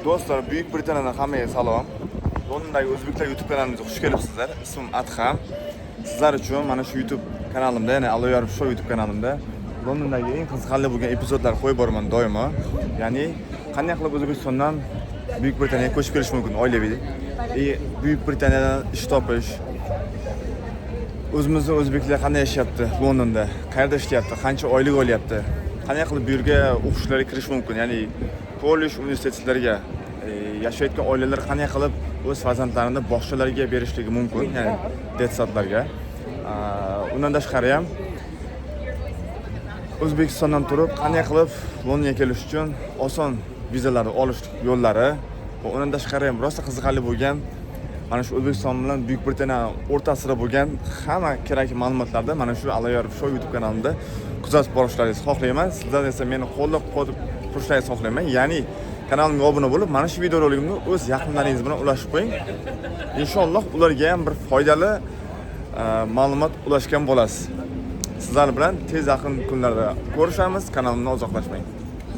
Do'stlar, Buyuk Britaniyadan hammaga salom. Londondagi o'zbeklar YouTube kanalimizga xush kelibsizlar. Ismim Adham. Sizlar uchun mana shu YouTube kanalimda, ya'ni Aloyarov Show YouTube kanalimda Londondagi eng qiziqarli bo'lgan epizodlar qo'yib boraman doimo. Ya'ni qanday qilib O'zbekistondan Buyuk Britaniyaga ko'chib kelish mumkin oilaviy. Buyuk Britaniyadan ish topish. O'zimizning o'zbeklar qanday yashayapti Londonda? Qayerda ishlayapti? Qancha oylik olyapti? Qanday qilib bu yerga o'qishlarga kirish mumkin? Ya'ni kollej, universitetlarga yashayotgan oilalar qanday qilib o'z farzandlarini bog'chalarga berishligi mumkin, ya'ni detsatlarga. Undan tashqari ham O'zbekistondan turib qanday qilib Londonga kelish uchun oson vizalarni olish yo'llari va undan tashqari ham rosa qiziqarli bo'lgan mana shu O'zbekiston bilan Buyuk Britaniya o'rtasida bo'lgan hamma kerakli ma'lumotlarni mana shu Aloyarov Show YouTube kanalimda kuzatib borishlaringizni xohlayman. Sizlar esa meni qo'llab-quvvatlab turishlaringizni xohlayman. Ya'ni kanalimga obuna bo'lib, mana shu videorolikimni o'z yaqinlaringiz bilan ulashib qo'ying. Inshaalloh ularga ham bir foydali ma'lumot ulashgan bo'lasiz. Sizlar bilan tez yaqin kunlarda ko'rishamiz. Kanalimdan uzoqlashmang.